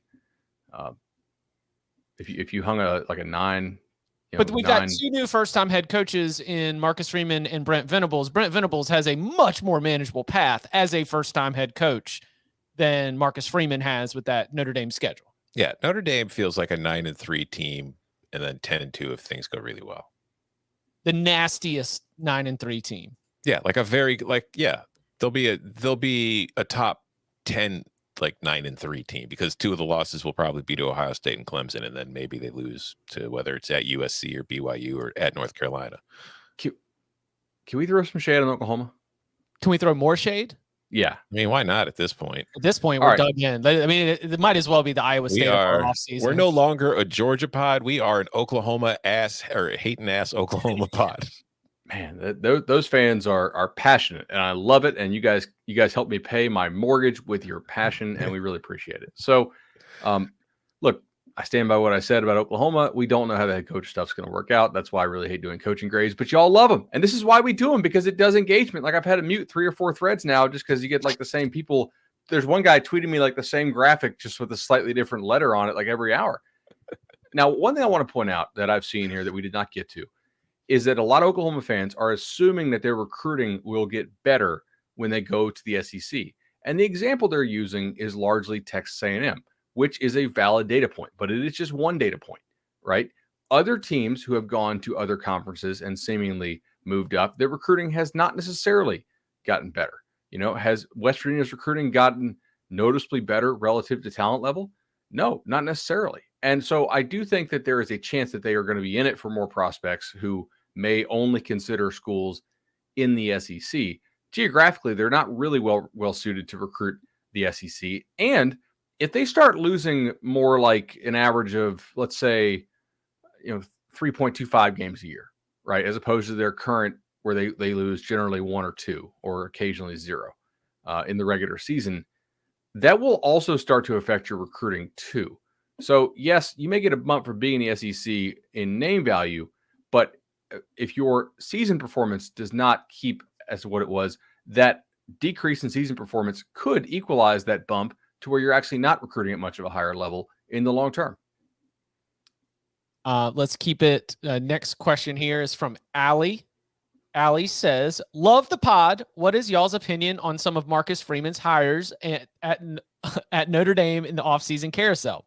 if you hung a 9. But we've got two new first-time head coaches in Marcus Freeman and Brent Venables. Brent Venables has a much more manageable path as a first-time head coach than Marcus Freeman has with that Notre Dame schedule. Yeah, Notre Dame feels like a 9-3 team, and then 10-2 if things go really well. The nastiest 9-3 team. Yeah, they'll be a top 10 9-3 team because two of the losses will probably be to Ohio State and Clemson, and then maybe they lose to whether it's at USC or BYU or at North Carolina. Can we throw some shade on Oklahoma? Can we throw more shade? Yeah. I mean, why not at this point? At this point, we're dug in. I mean, it might as well be the Iowa State of our offseason. We're no longer a Georgia pod. We are an Oklahoma hating ass Oklahoma pod. Man, those fans are passionate, and I love it. And you guys helped me pay my mortgage with your passion, and we really appreciate it. So, look, I stand by what I said about Oklahoma. We don't know how the head coach stuff's going to work out. That's why I really hate doing coaching grades, but y'all love them. And this is why we do them, because it does engagement. Like I've had to mute 3 or 4 threads now just because you get like the same people. There's one guy tweeting me like the same graphic, just with a slightly different letter on it, like every hour. Now, one thing I want to point out that I've seen here that we did not get to is that a lot of Oklahoma fans are assuming that their recruiting will get better when they go to the SEC. And the example they're using is largely Texas A&M, which is a valid data point, but it is just one data point, right? Other teams who have gone to other conferences and seemingly moved up, their recruiting has not necessarily gotten better. Has West Virginia's recruiting gotten noticeably better relative to talent level? No, not necessarily. And so I do think that there is a chance that they are going to be in it for more prospects who may only consider schools in the SEC. Geographically, they're not really well suited to recruit the SEC. And if they start losing more like an average of, let's say, 3.25 games a year, right, as opposed to their current where they lose generally 1 or 2 or occasionally 0 in the regular season, that will also start to affect your recruiting too. So yes, you may get a bump for being in the SEC in name value, but if your season performance does not keep as what it was, that decrease in season performance could equalize that bump to where you're actually not recruiting at much of a higher level in the long term. Let's keep it. Next question here is from Allie. Allie says, love the pod. What is y'all's opinion on some of Marcus Freeman's hires at Notre Dame in the offseason carousel?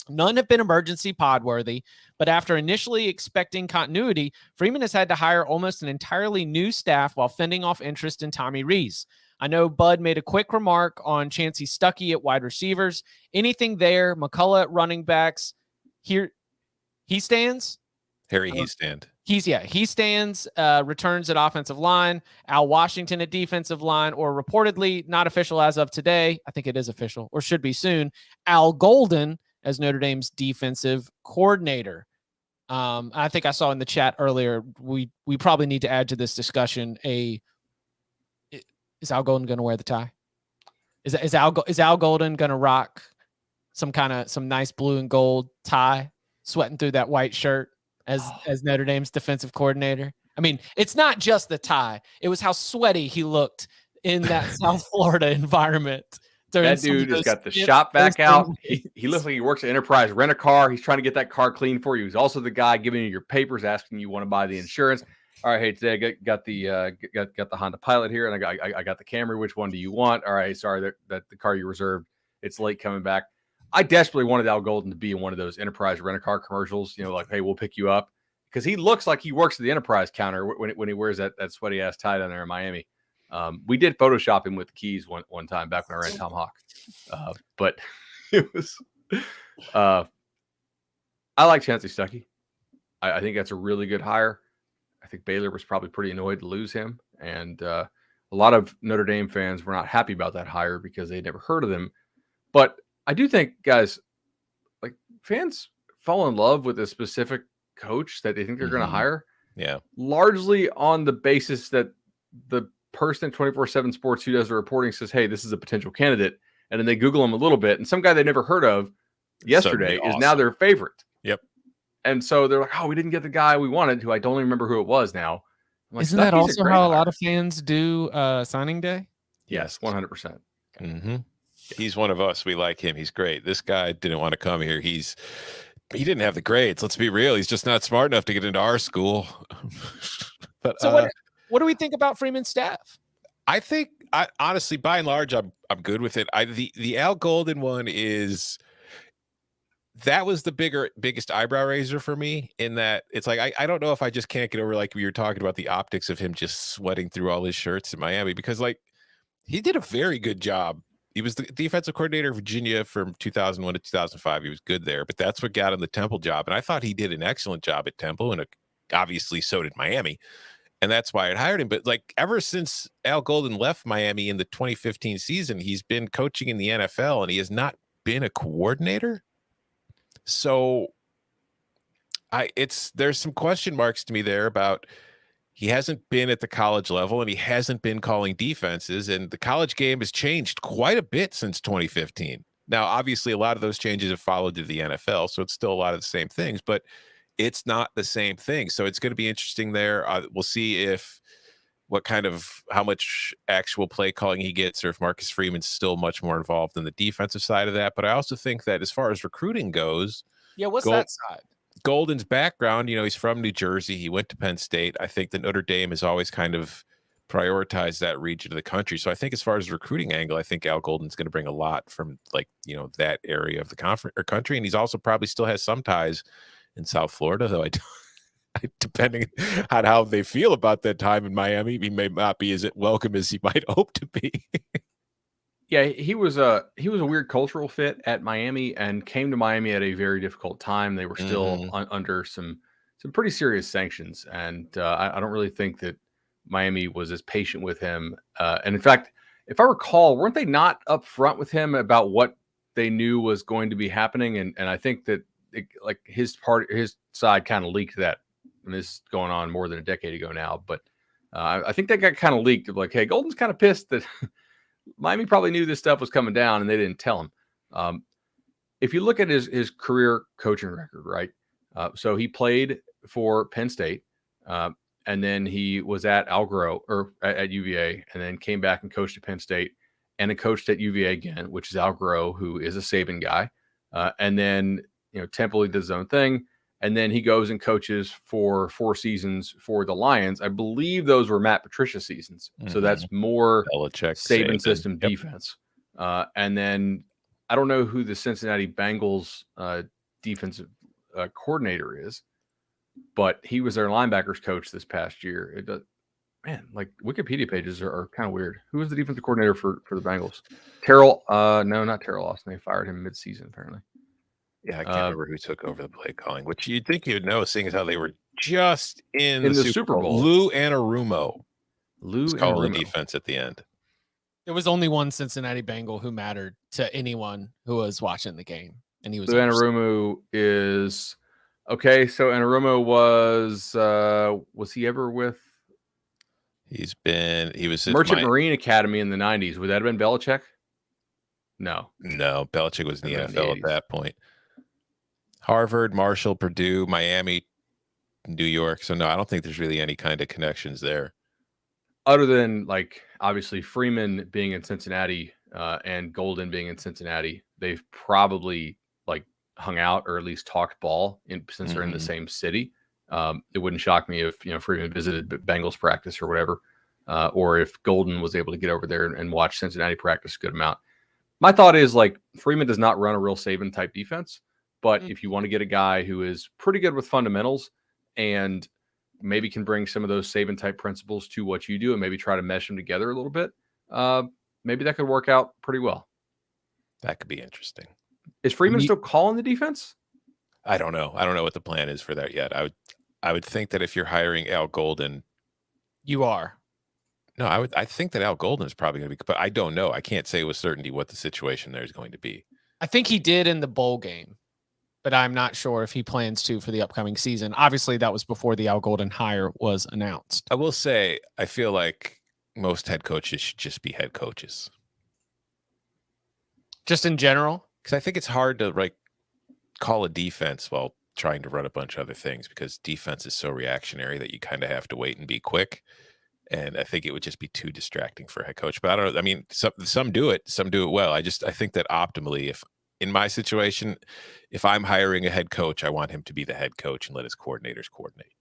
None have been emergency pod worthy, but after initially expecting continuity, Freeman has had to hire almost an entirely new staff while fending off interest in Tommy Rees. I know Bud made a quick remark on Chancey Stuckey at wide receivers. Anything there? McCullough at running backs. Here he stands. Harry Heastand. He stands, returns at offensive line, Al Washington at defensive line, or reportedly not official as of today. I think it is official or should be soon. Al Golden as Notre Dame's defensive coordinator. I think I saw in the chat earlier, we probably need to add to this discussion is Al Golden going to wear the tie? Is Al Golden going to rock some nice blue and gold tie, sweating through that white shirt as Notre Dame's defensive coordinator? I mean, it's not just the tie. It was how sweaty he looked in that South Florida environment. That dude has got the shop back out. He looks like he works at Enterprise Rent-A-Car. He's trying to get that car clean for you. He's also the guy giving you your papers, asking you want to buy the insurance. All right, hey, today I got the Honda Pilot here, and I got the Camry. Which one do you want? All right, sorry that the car you reserved, it's late coming back. I desperately wanted Al Golden to be in one of those Enterprise Rent-A-Car commercials. You know, like, hey, we'll pick you up, because he looks like he works at the Enterprise counter when he wears that sweaty ass tie down there in Miami. We did Photoshop him with the keys one time back when I ran Tom Hawk. But it was, I like Chancey Stuckey. I think that's a really good hire. I think Baylor was probably pretty annoyed to lose him. And a lot of Notre Dame fans were not happy about that hire because they'd never heard of him. But I do think, guys, like, fans fall in love with a specific coach that they think they're going to hire. Yeah. Largely on the basis that the person at 24/7 Sports who does the reporting says, hey, this is a potential candidate. And then they Google him a little bit. And some guy they never heard of yesterday is now their favorite. Yep. And so they're like, oh, we didn't get the guy we wanted, who I don't even remember who it was now. Like, isn't that also how a lot of fans do signing day? Yes, 100%. Mm-hmm. He's one of us. We like him. He's great. This guy didn't want to come here. He didn't have the grades. Let's be real. He's just not smart enough to get into our school. But so what do we think about Freeman's staff? I think, honestly, by and large, I'm good with it. The Al Golden one that was the biggest eyebrow raiser for me, in that it's like, I don't know if I just can't get over, like we were talking about, the optics of him just sweating through all his shirts in Miami, because, like, he did a very good job. He was the defensive coordinator of Virginia from 2001 to 2005. He was good there, but that's what got him the Temple job. And I thought he did an excellent job at Temple, and obviously so did Miami. And that's why I hired him. But, like, ever since Al Golden left Miami in the 2015 season, he's been coaching in the NFL, and he has not been a coordinator. So there's some question marks to me there about, he hasn't been at the college level, and he hasn't been calling defenses, and the college game has changed quite a bit since 2015. Now, obviously, a lot of those changes have followed to the NFL, so it's still a lot of the same things, but it's not the same thing. So it's going to be interesting there. We'll see how much actual play calling he gets, or if Marcus Freeman's still much more involved in the defensive side of that. But I also think that as far as recruiting goes, what's that side? Golden's background, he's from New Jersey. He went to Penn State. I think that Notre Dame has always kind of prioritized that region of the country. So I think as far as the recruiting angle, I think Al Golden's going to bring a lot from, like, that area of the country. And he's also probably still has some ties in South Florida, though depending on how they feel about that time in Miami, he may not be as welcome as he might hope to be. Yeah, he was a weird cultural fit at Miami, and came to Miami at a very difficult time. They were still under some pretty serious sanctions, and I don't really think that Miami was as patient with him. And in fact, if I recall, weren't they not upfront with him about what they knew was going to be happening? And I think that his side kind of leaked that. And this is going on more than a decade ago now, but I think that got kind of leaked of, like, hey, Golden's kind of pissed that Miami probably knew this stuff was coming down and they didn't tell him. If you look at his career coaching record, right? So he played for Penn State, and then he was at at UVA, and then came back and coached at Penn State, and then coached at UVA again, which is Al Groh, who is a Saban guy. And then, Temple, he did his own thing. And then he goes and coaches for 4 seasons for the Lions. I believe those were Matt Patricia seasons. So that's more Belichick, Saban system Yep. defense. And then I don't know who the Cincinnati Bengals defensive coordinator is, but he was their linebackers coach this past year. Man, like Wikipedia pages are kind of weird. Who was the defensive coordinator for the Bengals? Terrell? No, not Terrell Austin. They fired him mid-season apparently. Yeah, I can't remember who took over the play calling, which you'd think you'd know, seeing as how they were just in the Super Bowl. Lou Anarumo was calling the defense at the end. There was only one Cincinnati Bengal who mattered to anyone who was watching the game, and he was Lou Anarumo is okay. So Anarumo was he ever with? He was Merchant Marine Academy in the 90s. Would that have been Belichick? No, Belichick was in the NFL at that point. Harvard, Marshall, Purdue, Miami, New York. So no, I don't think there's really any kind of connections there. Other than like obviously Freeman being in Cincinnati and Golden being in Cincinnati, they've probably like hung out or at least talked ball since they're in the same city. It wouldn't shock me if Freeman visited Bengals practice or whatever, or if Golden was able to get over there and watch Cincinnati practice a good amount. My thought is like Freeman does not run a real Saban type defense. But if you want to get a guy who is pretty good with fundamentals and maybe can bring some of those Saban type principles to what you do and maybe try to mesh them together a little bit, maybe that could work out pretty well. That could be interesting. Is Freeman still calling the defense? I don't know. I don't know what the plan is for that yet. I would think that if you're hiring Al Golden, you are. No, I think that Al Golden is probably going to be, but I don't know. I can't say with certainty what the situation there is going to be. I think he did in the bowl game, but I'm not sure if he plans to for the upcoming season. Obviously, that was before the Al Golden hire was announced. I will say, I feel like most head coaches should just be head coaches. Just in general? Because I think it's hard to call a defense while trying to run a bunch of other things, because defense is so reactionary that you kind of have to wait and be quick. And I think it would just be too distracting for a head coach. But I don't know. I mean, some do it well. I think that optimally, if in my situation, if I'm hiring a head coach, I want him to be the head coach and let his coordinators coordinate.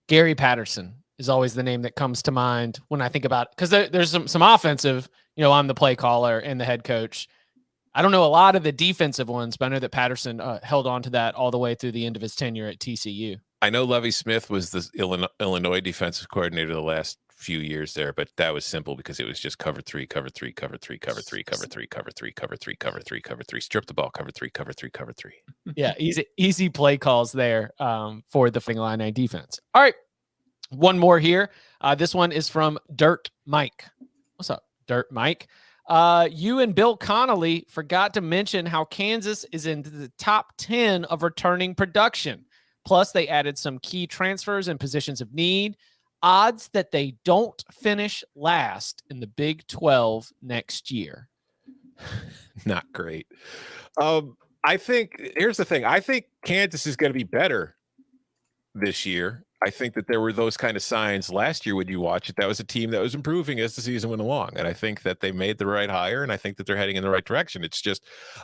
Gary Patterson is always the name that comes to mind when I think about it, because there's some offensive, I'm the play caller and the head coach. I don't know a lot of the defensive ones, but I know that Patterson held on to that all the way through the end of his tenure at TCU. I know Lovie Smith was the Illinois defensive coordinator the last few years there, but that was simple because it was just cover three, strip the ball, cover three. Yeah, easy play calls there for the Illini defense. All right, one more here. This one is from Dirt Mike. What's up, Dirt Mike? You and Bill Connolly forgot to mention how Kansas is in the top 10 of returning production. Plus, they added some key transfers and positions of need. Odds that they don't finish last in the Big 12 next year. Not great. I think here's the thing. I think Kansas is going to be better this year. I think that there were those kind of signs last year when you watch it. That was a team that was improving as the season went along. And I think that they made the right hire, and I think that they're heading in the right direction. It's just,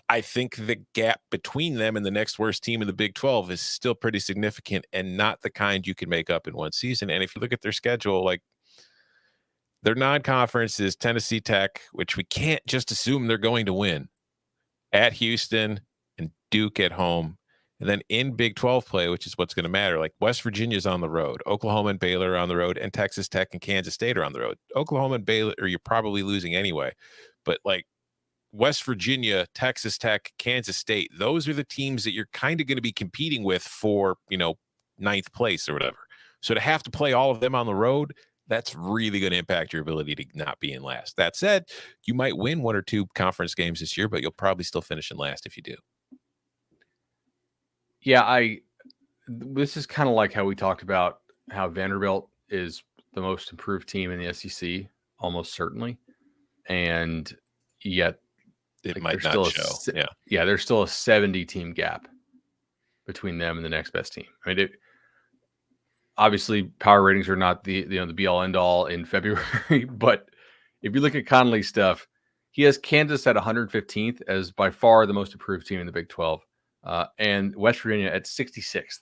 I think the gap between them and the next worst team in the Big 12 is still pretty significant and not the kind you can make up in one season. And if you look at their schedule, their non-conference is Tennessee Tech, which we can't just assume they're going to win, at Houston, and Duke at home. And then in Big 12 play, which is what's going to matter, West Virginia's on the road, Oklahoma and Baylor are on the road, and Texas Tech and Kansas State are on the road. Oklahoma and Baylor, you're probably losing anyway. But West Virginia, Texas Tech, Kansas State, those are the teams that you're kind of going to be competing with for, 9th place or whatever. So to have to play all of them on the road, that's really going to impact your ability to not be in last. That said, you might win 1 or 2 conference games this year, but you'll probably still finish in last if you do. Yeah, this is kind of like how we talked about how Vanderbilt is the most improved team in the SEC, almost certainly. And yet it might not show. Yeah, there's still a 70-team gap between them and the next best team. I mean, obviously power ratings are not the be-all end-all in February, but if you look at Connolly's stuff, he has Kansas at 115th as by far the most improved team in the Big 12. and West Virginia at 66th.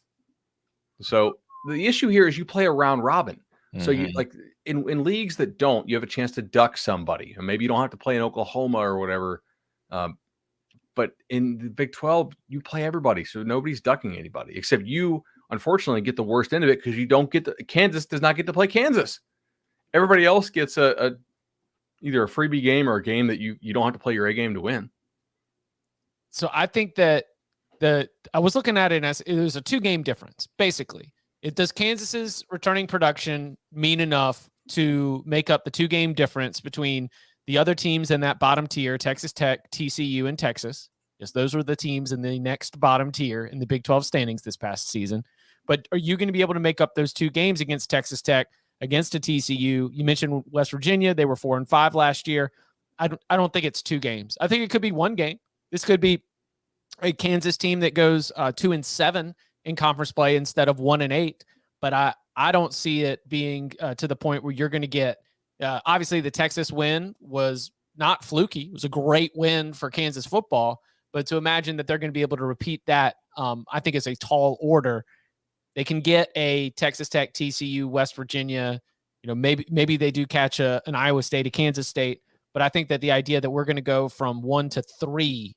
So the issue here is you play a round robin. So you like in leagues that don't, you have a chance to duck somebody, and maybe you don't have to play in Oklahoma or whatever. But in the Big 12, you play everybody, so nobody's ducking anybody except you. Unfortunately, get the worst end of it because you don't get Kansas does not get to play Kansas. Everybody else gets either a freebie game or a game that you don't have to play your A game to win. So I think that I was looking at it as it was a 2-game difference. Basically, does Kansas's returning production mean enough to make up the 2-game difference between the other teams in that bottom tier, Texas Tech, TCU, and Texas? Yes, those were the teams in the next bottom tier in the Big 12 standings this past season. But are you going to be able to make up those 2 games against Texas Tech, against a TCU? You mentioned West Virginia. They were 4-5 last year. I don't think it's 2 games. I think it could be 1 game. This could be a Kansas team that goes 2-7 in conference play instead of 1-8. But I don't see it being to the point where you're going to get obviously the Texas win was not fluky. It was a great win for Kansas football. But to imagine that they're going to be able to repeat that, I think is a tall order. They can get a Texas Tech, TCU, West Virginia. Maybe they do catch an Iowa State, a Kansas State. But I think that the idea that we're going to go from 1 to 3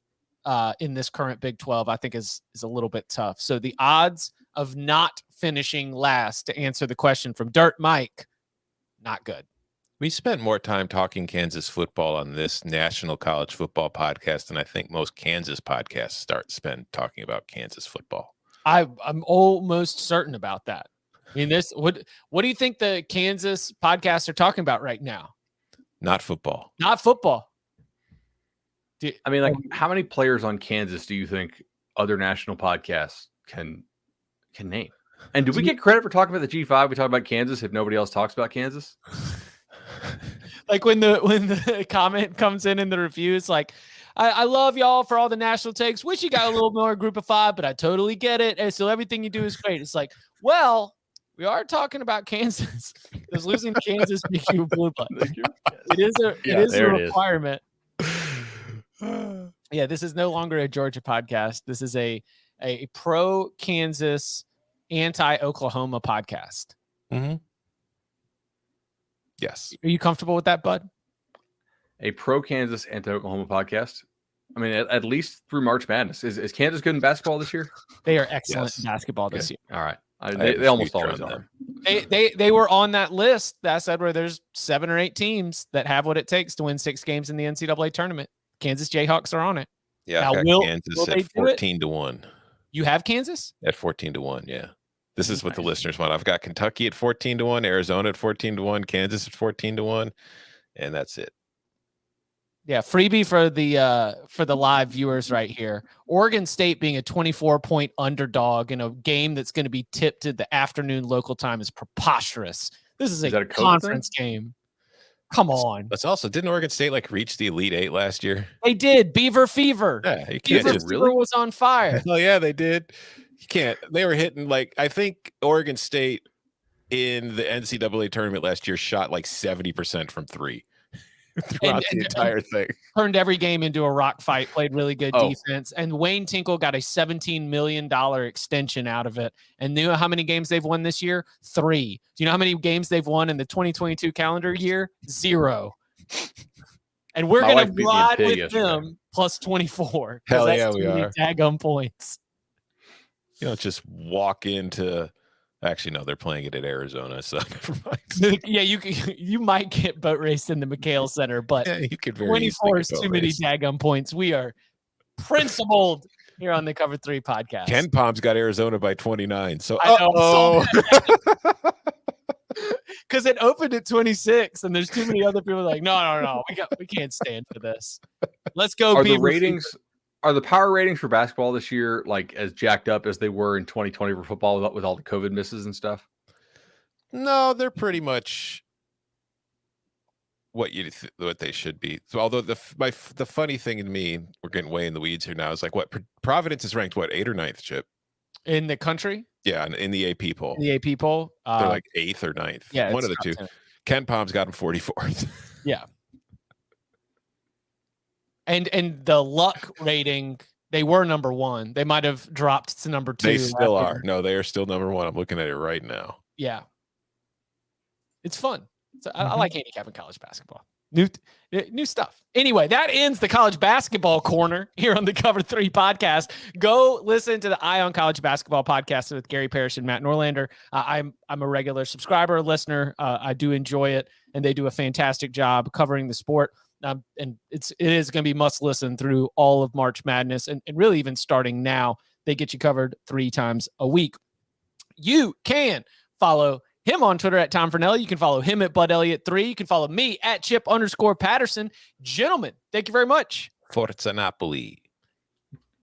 in this current Big 12, I think is a little bit tough. So the odds of not finishing last, to answer the question from Dirt Mike, not good. We spent more time talking Kansas football on this National College Football podcast than I think most Kansas podcasts spend talking about Kansas football. I'm almost certain about that. I mean, what do you think the Kansas podcasts are talking about right now? Not football. Not football. I mean, like, how many players on Kansas do you think other national podcasts can name? And do we get credit for talking about the G5? We talk about Kansas if nobody else talks about Kansas. Like when the comment comes in the review, it's like, I love y'all for all the national takes. Wish you got a little more Group of 5, but I totally get it. And so everything you do is great. It's like, well, we are talking about Kansas. Because losing to Kansas makes you a blue blood. It is a requirement. Yeah, this is no longer a Georgia podcast. This is a pro Kansas, anti Oklahoma podcast. Mm-hmm. Yes. Are you comfortable with that, Bud? A pro Kansas, anti Oklahoma podcast. I mean, at least through March Madness. Is Kansas good in basketball this year? They are excellent in basketball this year. All right. They almost always are. They were on that list that said where there's 7 or 8 teams that have what it takes to win 6 games in the NCAA tournament. Kansas Jayhawks are on it. Yeah, now, I've got Kansas at 14-1. You have Kansas? At 14-1, yeah. This is what the listeners want. I've got Kentucky at 14-1, Arizona at 14-1, Kansas at 14-1, and that's it. Yeah, freebie for the live viewers right here. Oregon State being a 24-point underdog in a game that's going to be tipped to the afternoon local time is preposterous. This is a conference game. Come on. That's also, didn't Oregon State reach the Elite 8 last year? They did. Beaver Fever. Yeah, you can't Beaver Fever was on fire. Oh yeah, they did. You can't. They were hitting I think Oregon State in the NCAA tournament last year shot 70% from 3 throughout the entire thing. Turned every game into a rock fight, played really good defense. And Wayne Tinkle got a $17 million extension out of it. And knew how many games they've won this year? 3. Do you know how many games they've won in the 2022 calendar year? 0. And we're going to ride with them plus 24. Hell yeah, we are. Daggum points. You don't just walk into. Actually, no, they're playing it at Arizona, so never mind. Yeah, you might get boat raced in the McHale Center, but yeah, you could 24 is too many daggum points. We are principled here on the Cover 3 podcast. Ken Palm's got Arizona by 29. So because it opened at 26, and there's too many other people no, we can't stand for this. Let's go. Are the power ratings for basketball this year as jacked up as they were in 2020 for football with all the COVID misses and stuff? No, they're pretty much what they should be. So, although the funny thing to me, we're getting way in the weeds here now, is what Providence is ranked 8th or 9th, Chip, in the country? Yeah, in the AP poll. The AP poll, they're 8th or 9th. Yeah, one of the two. 10. Ken Palm's got him 44th. Yeah. And the luck rating They were number one. They might have dropped to number 2. They still are. No, they are still number 1. I'm looking at it right now. Yeah. It's fun. So I like handicapping college basketball. New stuff. Anyway, that ends the college basketball corner here on the Cover 3 podcast. Go listen to the Eye on College Basketball podcast with Gary Parrish and Matt Norlander. I'm a regular subscriber, listener. I do enjoy it, and they do a fantastic job covering the sport. And it is going to be must listen through all of March Madness, and really even starting now. They get you covered 3 times a week. You can follow him on Twitter at Tom Fernelli. You can follow him at Bud Elliott 3. You can follow me at Chip_Patterson. Gentlemen, thank you very much. Forza Napoli.